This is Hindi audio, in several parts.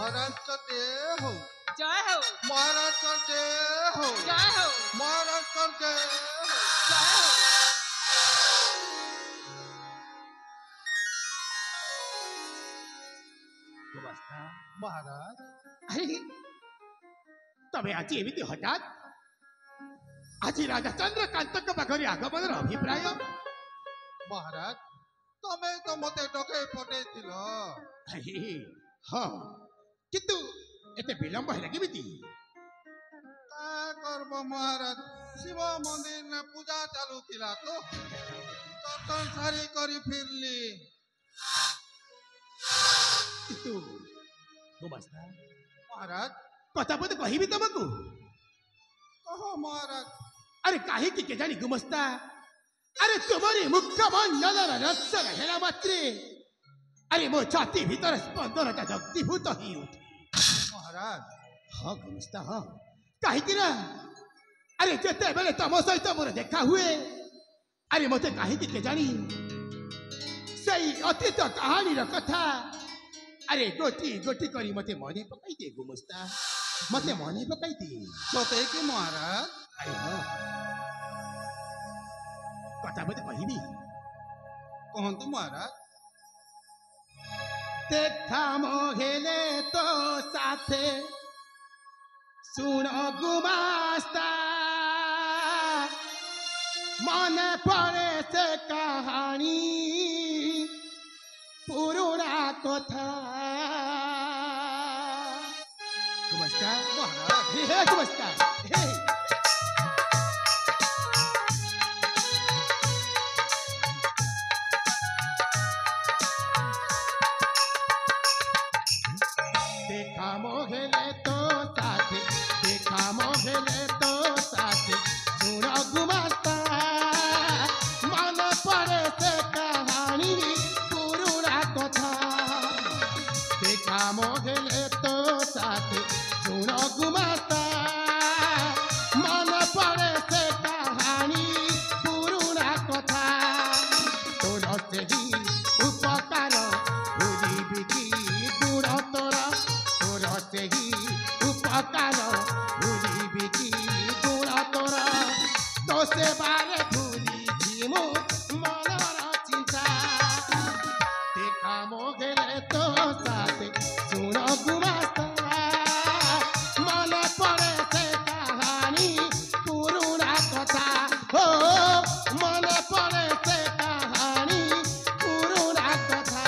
महाराज का जय हो। जय हो महाराज का जय हो। जय हो महाराज का जय हो। जय हो। महाराज अरे तबे आज एमिति हठात आज राजा चंद्रकांत पाखरे आगमन अभिप्राय महाराज तमे तो मते डके पटे हाँ किंतु एते विलंब है केमिति का करब महाराज शिव मंदिर ने पूजा चालू थिला तो दर्शन सारी करी फिरली किंतु गुमास्ता महाराज कथा पद कहिबी तुमको कहो महाराज अरे काहे की के जानी गुमस्ता अरे तुम्हारी मुख्य मंडल रस हेला मात्रे अरे मो छाती भीतर स्पंदन दग्धीभूत ही उठे महाराज हाँ गुमस्ता हाँ काहे की ना अरे जेते बेले तम सहित मोर देखा हुए अरे मते काहे की के जानी सही अतीत कहानी र कथा अरे गोटी गोटी करी मते मने पकाई दे गुमस्ता मते मने पकाई दे सोते कि महाराज अरे हाँ कथा मते कहिबी कहंतु महाराज देखा मोहेले तो साथे सुनो गुमास्ता मने पड़े से कहानी पुरुना कथा गुमास्ता महाराज हे गुमास्ता हे देखा मोहले तो साथे देखा मोहले तो साथे सुनो गुमास्ता मन पड़े से कहानी पुरुना कथा देखा मोहले तो साथे सुनो गुमास्ता मन पड़े से कहानी पुरुना कथा तोर से ही उपकार बुझी की गुण तोरा तोर से ही उपकार बुझी की गुण तोरा तो से बारे भूली मो मनर चिंता देखा मोगले तो साथे सुन गुमास्ता मन पड़े से कहानी पुरुना कथा हो मन पड़े से कहानी पुरुना कथा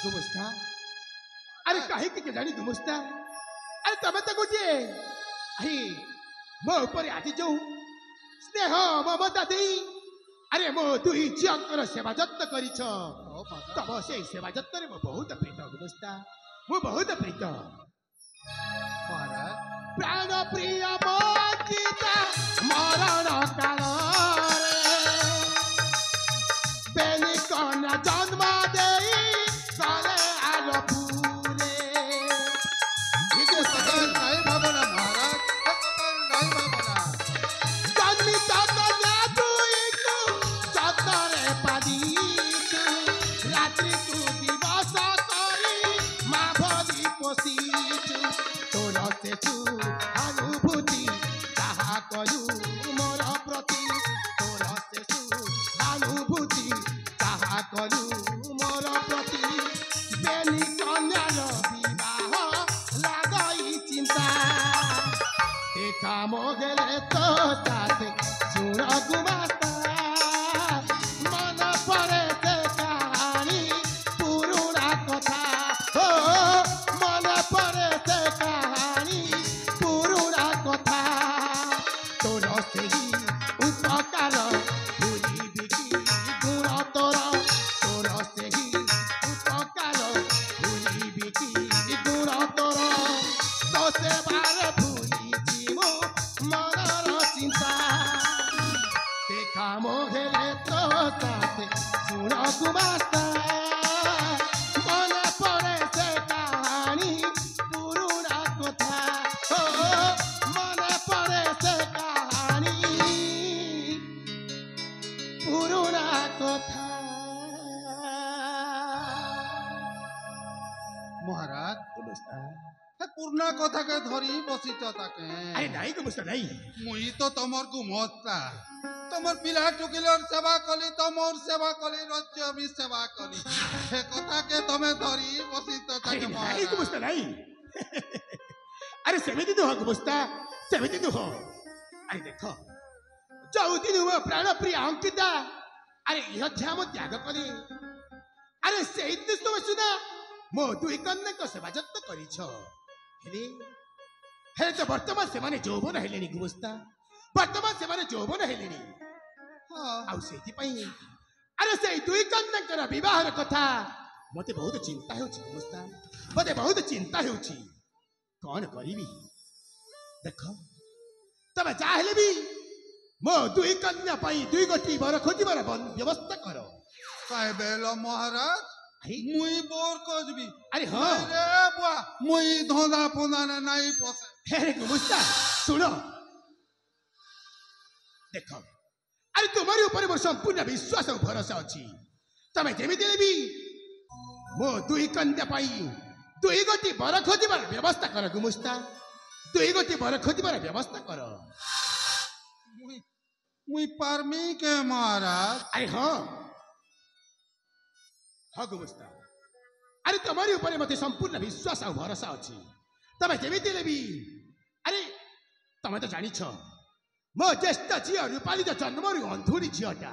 गुमुस्ता अरे काहे के जानी गुमुस्ता अरे तमे तो गोटे अरे मो ऊपर आज जो स्नेह ममता दे अरे मो दुई झीर सेवा जत्न करिछ तम से सेवा जत्न मो बहुत प्रीत गुमुस्ता मो बहुत प्रीत महाराज प्राण प्रिय मोदिता मरण काल बेनी कन्या जन्म देई गले आर पूरे सदर नहीं भावना महाराज सदर नहीं भावना जन्मित कन्या दुईकु चतरे पादिचु रात्रि कु दिवस करी मा भरी पोषिचु तोर सेचु अनुभूति ताहा कलु मोर प्रति तोर सेचु अनुभूति ताहा कलु मोर प्रति बेनी कन्यार विवाह लागई चिंता देखा मोगले तो साथे सुन गुमास्ता मन पड़े से कहानी पुरुना कथा हो मन पड़े से कहानी पुरुना कथा तोर से ही उपकार भूली बिकी गुण तोर महाराज गुमुस्ता हे पुरना कथा के धरी बसित ताके अरे नहीं गुमुस्ता नहीं मुई तो तमर गुमस्ता तमर पिला टुकिलर सेवा कली तमर सेवा कली राज्य भी सेवा कली हे कथा के तमे धरी बसित अरे ताके नहीं महाराज गुमुस्ता नहीं अरे सेमिति नुह गुमुस्ता सेमिति नुह अरे देख चौथी नुह प्राण प्रिय अंकिता अरे यह ध्यान त्याग कले अरे से तुम सुना मो दुई कन्या को सेवा जत्न करिछ हेले हेले तो वर्तमान से माने यौवन हेलेनी गुमुस्ता वर्तमान से माने यौवन हेलेनी हां आउ सेति पई अरे से दुई कन्या विवाह कथा मते बहुत चिंता होछि गुमुस्ता मते बहुत चिंता होछि कौन करिबी देख तबे चाहले भी मो दुई कन्या पई दुई गोटी बर खोजिबार व्यवस्था करो काय बेलो महाराज अरे मुई बोर खोजबी अरे हाँ रे बुआ मुई धोदा पोदा ने नहीं पसे अरे गुमुस्ता सुनो देखो अरे तुम्हारी ऊपर मोर संपूर्ण विश्वास और भरोसा अछि तमे जेमिति लेबी मो दुई कन्या पाई दुई गोटी बर खोजिबार व्यवस्था कर गुमुस्ता दुई गोटी बर खोजिबार व्यवस्था कर मुई मुई पारमी के महाराज अरे हाँ हाँ गुमुस्ता अरे तुम्हारी ऊपर मते संपूर्ण विश्वास और भरोसा अछि तमे जेमिति लेबी अरे तमे तो जानिछ मो ज्येष्ठ झियो रूपाली तो जन्मरू अंधुरी झियोटा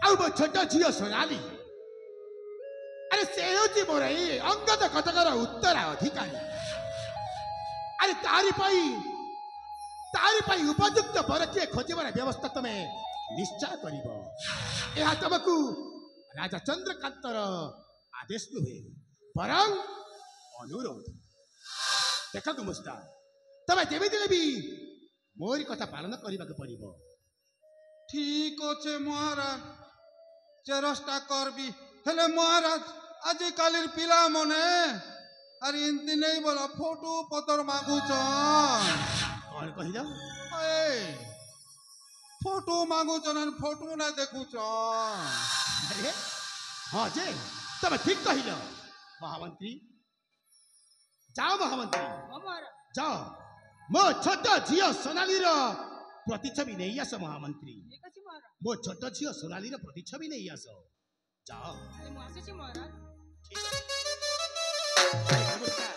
आउ मो छोट झियो सोनाली अरे से होची मोर ए अंगद कटकर उत्तरा अधिकारी अरे तारी पाई उपयुक्त बरकिए खोजिबार व्यवस्था तमे निश्चय करिबो एहा तमकु राजा चंद्रकांतर आदेश नुहे बरं अनुरोध देख गुमुस्ता तमे जेमिति लेबी मोरी कथा पालन करने पड़ो ठीक अच्छे महाराज चेष्टा करबी हेले महाराज आज कालिर पिला मने अरे इनती नहीं बोला फोटो पतर मागुचन कौन कहिल फोटो मागुचन फोटो ना देखुचन अरे हाँ जे तब ठीक कहिल महामंत्री जाओ महामंत्री जाओ मो छोट झियो सोनाली प्रतिच्छवि नहीं आस महामंत्री मो छोट झियो सोनाली प्रतिच्छवि नहीं आस जाओ ठीक है। नमस्कार।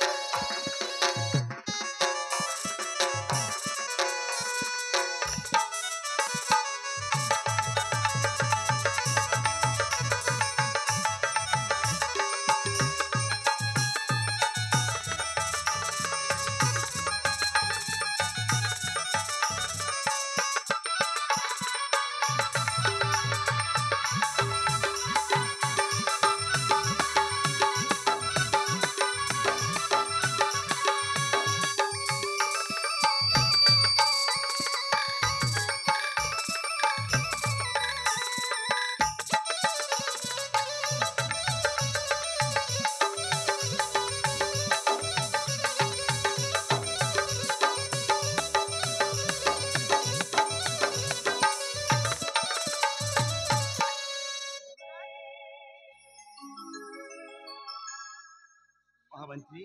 महामंत्री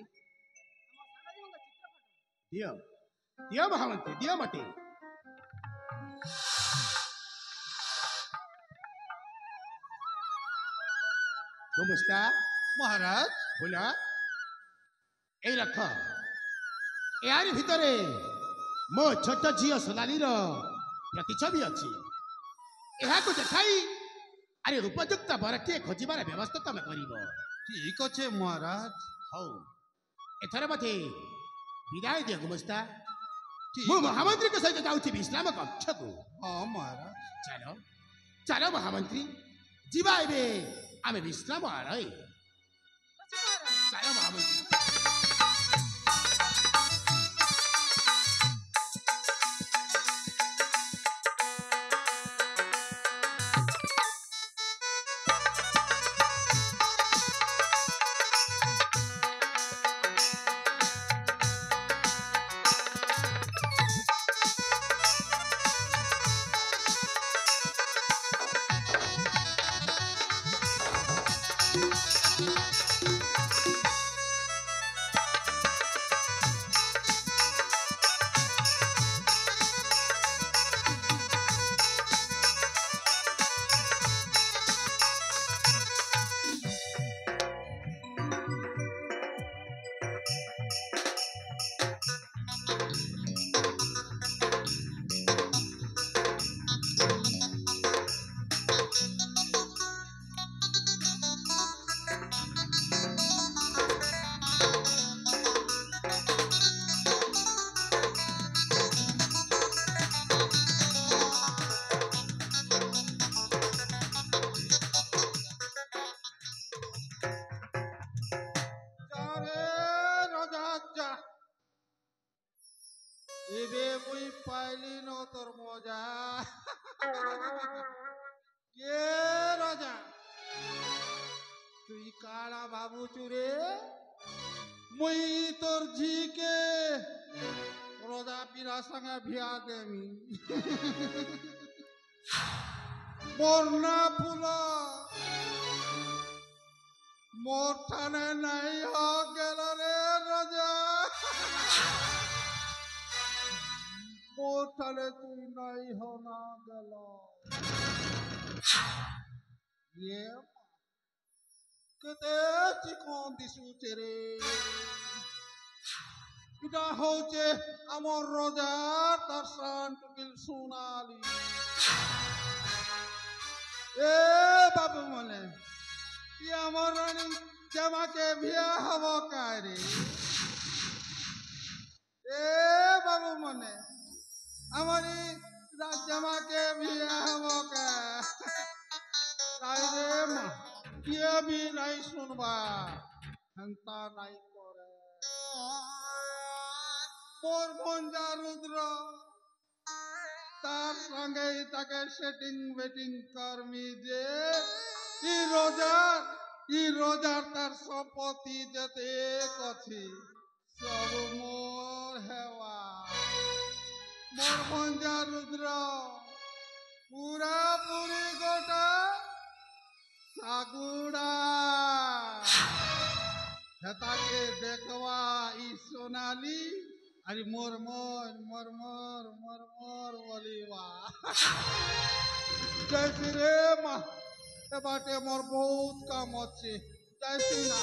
दियो दियो महामंत्री दियो मते गुमुस्ता महाराज बोला ए रख यार भितरे मो छोट झियो सोनाली प्रतिच्छवि अच्छी यहाँ को देखाई अरे उपयुक्त बरकिए खोजिबार व्यवस्था तमे करिबो ठीक अच्छे महाराज हौ एथर मते विदाय दियो गुमुस्ता ठीक मु महामंत्री के सहित जाउछि विश्राम कक्ष को हाँ महाराज चलो चलो महामंत्री जीवा एबे आमे विश्राम आलय चलो महामंत्री Thank you. মুই পাইলি ন তোর মজা কে রাজা তুই কারা ভাবুচু রে মুই তোর ঝিকে রোজা পিরা সঙ্গে ভিয়া দেমি মোর না ফুল মোর ঠানে নাই গেল রে রাজা মোর ঠানে তুই নাই না গেল ইয়ে কেতে চিকন দিশুছে রে এটা হচ্ছে আমার রোজার তার সান টুকিল সোনালি এ বাবু মনে ই আমার রানী জামাকে বিয়া হব কারে এ বাবু মনে আমার জামাকে বিয়া হব কাই রে মা কিয়ে বি নাই শুনবা হন্তা নাই করে মোর ভঞ্জা রুদ্র তার সঙ্গে তাকে সেটিং বেটিং করমি যে ই রোজার তার সম্পত্তি যেতে কছি সব মোর হেওয়া মোর ভঞ্জা রুদ্র পুরা পুরি গোটা সাগুড়া হেতাকে দেখবা ই সোনালি আরে মোর বলিবা যাইছি রে মা এবারে মোর বহুত কাম আছে যাইছি না